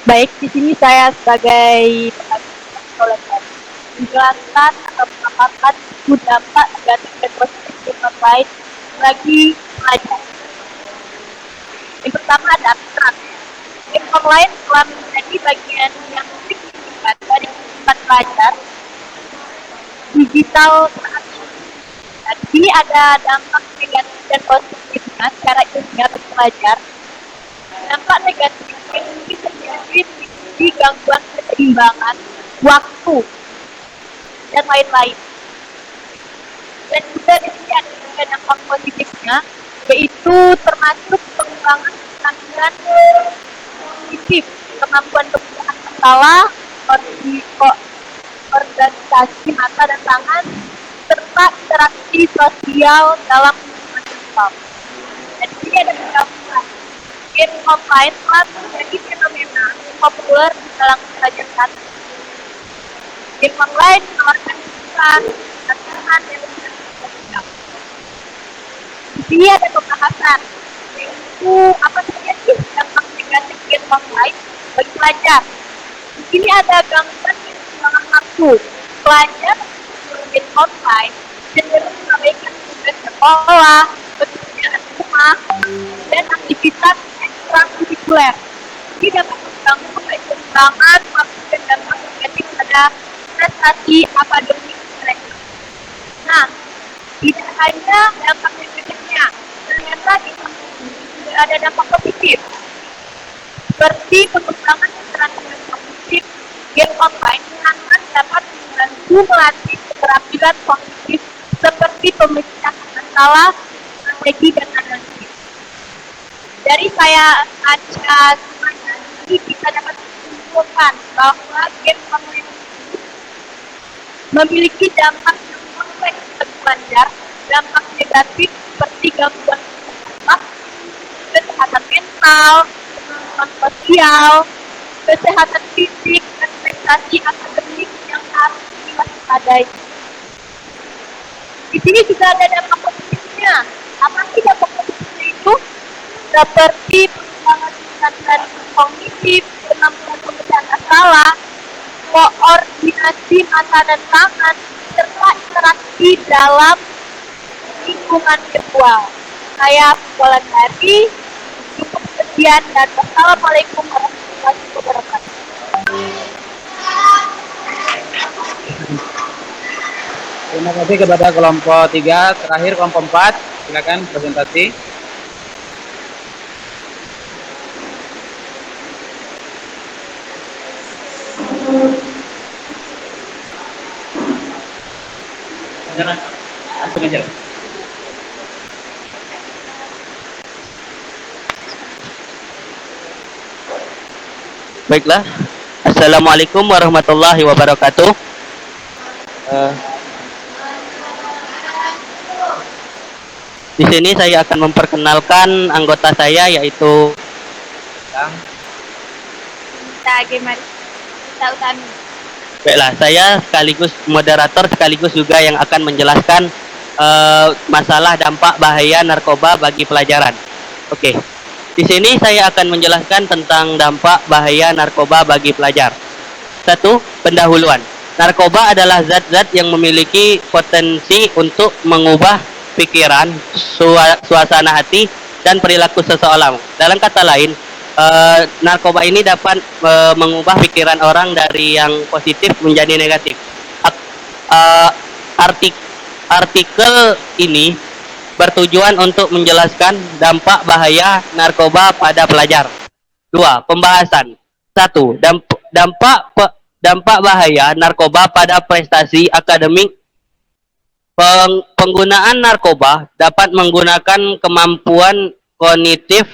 Baik, di sini saya sebagai penjelaskan atau memaparkan dampak negatif dan positif game online bagi pelajar. Yang pertama ada abstrak. Game online telah menjadi bagian yang signifikan dari kehidupan pelajar digital saat ini. Dan di sini ada dampak negatif dan positifnya secara ilmiah bagi pelajar. Dampak negatif yang bisa terjadi di gangguan keseimbangan waktu dan lain-lain. Dan juga di sini ada juga dampak positifnya, yaitu termasuk pengembangan keterampilan kognitif, kemampuan penggunaan kepala, organisasi mata dan tangan, serta interaksi sosial dalam lingkungan digital. Dan di sini ada pendapat game online telah menjadi fenomena populer di kalangan pelajar saat ini. Game online menawarkan hiburan, tantangan, dan sosial. Di sini ada pembahasan, yaitu apa saja sih dampak negatif game online bagi pelajar. Di sini ada gangguan keseimbangan waktu. Pelajar game online cenderung mengabaikan tugas sekolah, pekerjaan rumah, dan aktivitas ekstrakurikuler. Ini dapat mengganggu keseimbangan waktu dan dampak negatif pada prestasi akademik mereka. Nah, tidak hanya dampak negatifnya, ternyata ada dampak positif, seperti pengembangan keterampilan kognitif. Game online akan dapat membantu melatih keterampilan kognitif seperti pemikiran masalah, strategi, dan analisis. Dari saya baca semuanya ini kita dapat menyimpulkan bahwa game online memiliki dampak yang kompleks bagi pelajar. Dampak negatif seperti gangguan kesehatan mental, kemampuan sosial, kesehatan fisik, dan prestasi akademik yang harus diwaspadai. Di sini juga ada dampak positifnya. Apa sih dampak positifnya itu? Seperti pengembangan keterampilan kognitif, kemampuan pemecatan masalah, koordinasi mata dan tangan, serta interaksi dalam lingkungan virtual. Saya Wulandari, cukup sekian dan wassalamualaikum warahmatullahi wabarakatuh. Terima kasih kepada kelompok 3. Terakhir kelompok 4, silakan presentasi. Langsung aja. Baiklah, Assalamualaikum warahmatullahi wabarakatuh. Di sini saya akan memperkenalkan anggota saya, yaitu Kita Utami. baiklah, saya sekaligus moderator sekaligus juga yang akan menjelaskan masalah dampak bahaya narkoba bagi pelajaran. Oke. Di sini saya akan menjelaskan tentang dampak bahaya narkoba bagi pelajar. 1. Pendahuluan. Narkoba adalah zat-zat yang memiliki potensi untuk mengubah pikiran, suasana hati, dan perilaku seseorang. Dalam kata lain, narkoba ini dapat mengubah pikiran orang dari yang positif menjadi negatif. Artikel ini bertujuan untuk menjelaskan dampak bahaya narkoba pada pelajar. 2. Pembahasan. 1. Dampak bahaya narkoba pada prestasi akademik. Penggunaan narkoba dapat menggunakan kemampuan kognitif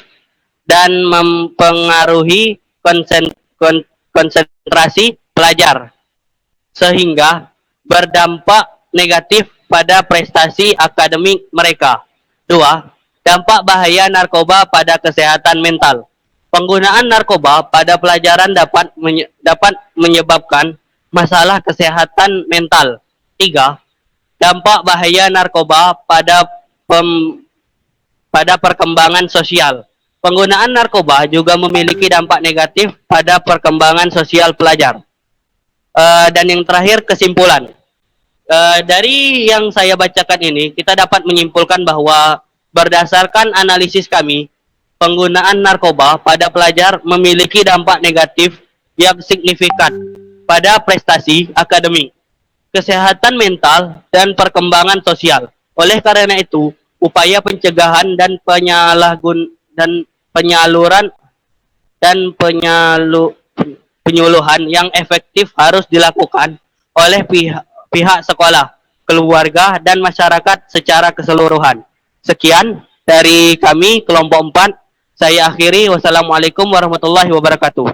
dan mempengaruhi konsentrasi pelajar, sehingga berdampak negatif pada prestasi akademik mereka. 2. Dampak bahaya narkoba pada kesehatan mental. Penggunaan narkoba pada pelajaran dapat menyebabkan masalah kesehatan mental. 3. Dampak bahaya narkoba pada perkembangan sosial. Penggunaan narkoba juga memiliki dampak negatif pada perkembangan sosial pelajar. Dan yang terakhir, kesimpulan. Dari yang saya bacakan ini, kita dapat menyimpulkan bahwa berdasarkan analisis kami, penggunaan narkoba pada pelajar memiliki dampak negatif yang signifikan pada prestasi akademik, kesehatan mental, dan perkembangan sosial. Oleh karena itu, upaya pencegahan dan penyaluran dan penyuluhan yang efektif harus dilakukan oleh pihak sekolah, keluarga, dan masyarakat secara keseluruhan. Sekian dari kami, kelompok 4. Saya akhiri. Wassalamualaikum warahmatullahi wabarakatuh.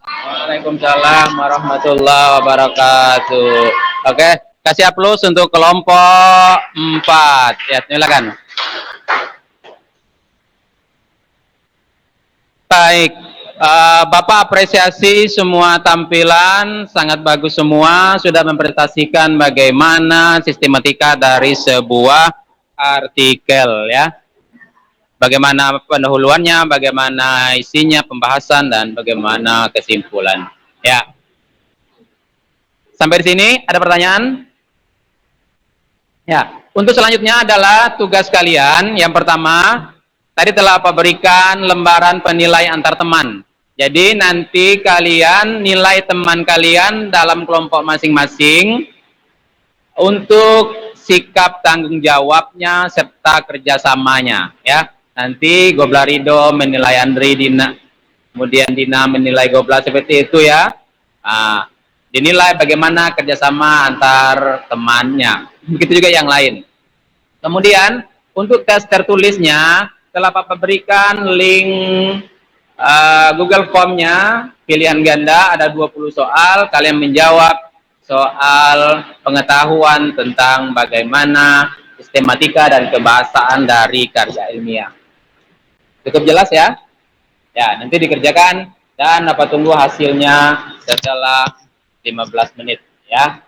Waalaikumsalam warahmatullahi wabarakatuh. Oke, kasih aplaus untuk kelompok 4. Ya, silakan. Baik, Bapak apresiasi semua tampilan, sangat bagus semua, sudah mempresentasikan bagaimana sistematika dari sebuah artikel ya. Bagaimana pendahuluannya, bagaimana isinya, pembahasan, dan bagaimana kesimpulan. Ya. Sampai di sini ada pertanyaan? Ya. Untuk selanjutnya adalah tugas kalian. Yang pertama, tadi telah Pak berikan lembaran penilai antar teman. Jadi nanti kalian nilai teman kalian dalam kelompok masing-masing untuk sikap tanggung jawabnya serta kerjasamanya. Ya. Nanti Gobla Rido menilai Andri, Dina, kemudian Dina menilai Gobla, seperti itu ya. Nah, dinilai bagaimana kerjasama antar temannya. Begitu juga yang lain. Kemudian untuk tes tertulisnya telah Bapak berikan link Google Form-nya, pilihan ganda, ada 20 soal. Kalian menjawab soal pengetahuan tentang bagaimana sistematika dan kebahasaan dari karya ilmiah. Cukup jelas ya? Ya, nanti dikerjakan dan dapat tunggu hasilnya setelah 15 menit ya.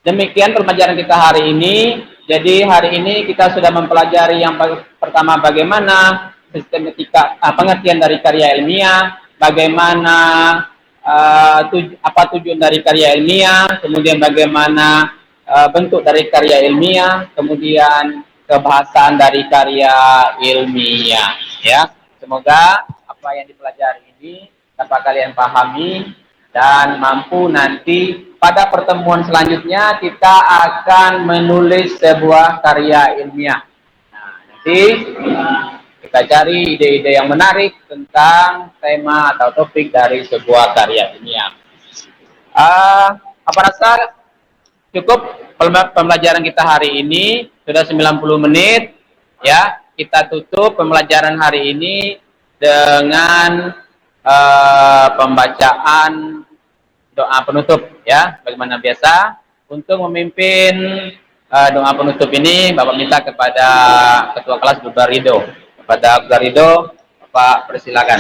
Demikian pembelajaran kita hari ini. Jadi hari ini kita sudah mempelajari yang pertama bagaimana sistematika, pengertian dari karya ilmiah, bagaimana apa tujuan dari karya ilmiah, kemudian bagaimana bentuk dari karya ilmiah, kemudian kebahasaan dari karya ilmiah ya. Semoga apa yang dipelajari ini dapat kalian pahami dan mampu nanti pada pertemuan selanjutnya kita akan menulis sebuah karya ilmiah. Nah, nanti kita cari ide-ide yang menarik tentang tema atau topik dari sebuah karya ilmiah. Apa rasa cukup pembelajaran kita hari ini? Sudah 90 menit ya. Kita tutup pembelajaran hari ini dengan pembacaan doa penutup ya. Bagaimana biasa untuk memimpin doa penutup ini Bapak minta kepada Ketua Kelas Gobla Rido. Kepada Gobla Rido, Bapak persilakan.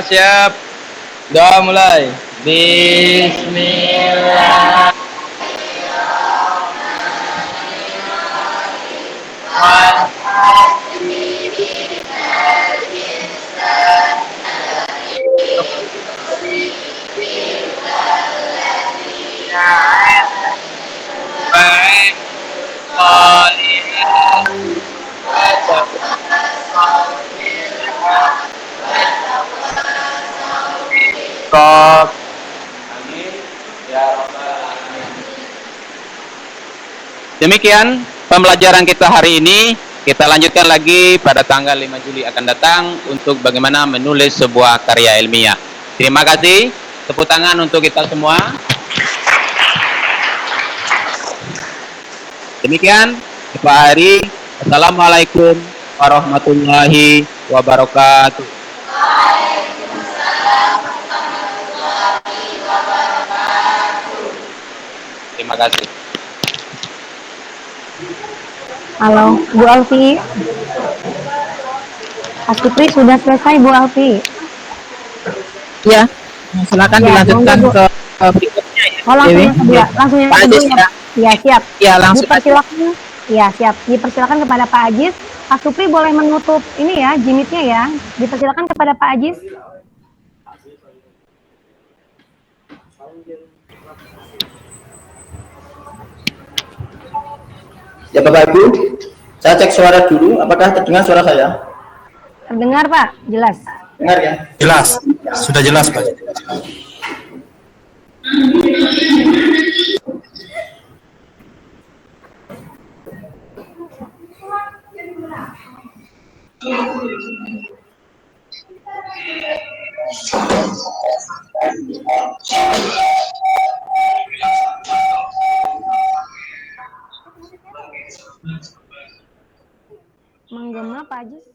Siap. Doa mulai. Bismillah. Baik. Demikian pembelajaran kita hari ini. Kita lanjutkan lagi pada tanggal 5 Juli akan datang untuk bagaimana menulis sebuah karya ilmiah. Terima kasih. Tepuk tangan untuk kita semua. Demikian Pak Hari. Assalamualaikum warahmatullahi wabarakatuh. Terima kasih. Halo, Bu Alfi. Mas Fikri sudah selesai, Bu Alfi. Ya, silakan Ya, dilanjutkan monggo, Bu. ke berikutnya ya. Oh, langsung Dewi. yang kedua, langsung yang Pak kedua Ajis, ya. ya. Iya, siap. Ya, langsung aja. Dipersilakan. Iya, siap. Dipersilakan kepada Pak Ajis Pak Supri boleh menutup ini ya, jimitnya ya. Dipersilakan kepada Pak Ajis. Ya Bapak Ibu, saya cek suara dulu, apakah terdengar suara saya? Terdengar Pak, jelas. Dengar ya? Jelas, sudah jelas Pak. Menggema Pak Ajis.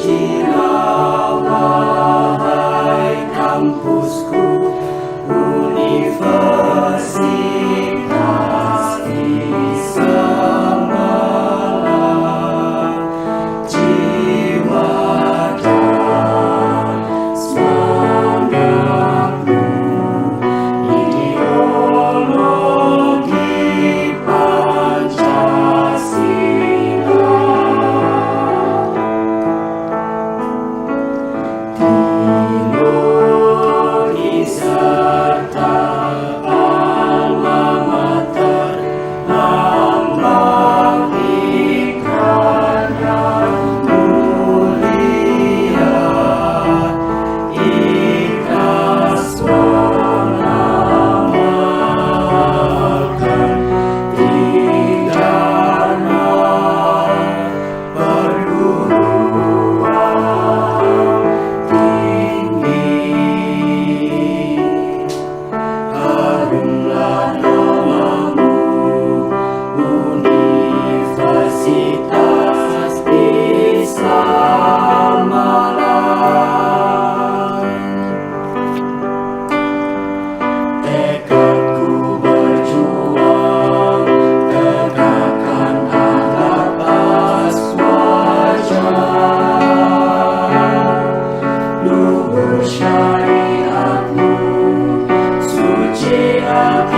Terpujilah wahai kampusku, Universitas Islam Malang. Jiwa dan semangatmu, ideologi Pancasila. Ideologi serta alma mater, lambang ikrar yang mulia, ikhlas mengamalkan pidana perguruan tinggi. Harumlah namamu, Universitas Islam Malang. Tekadku berjuang, tegakkan akhlak pas wajah. Luhur syariatmu, suci akhlak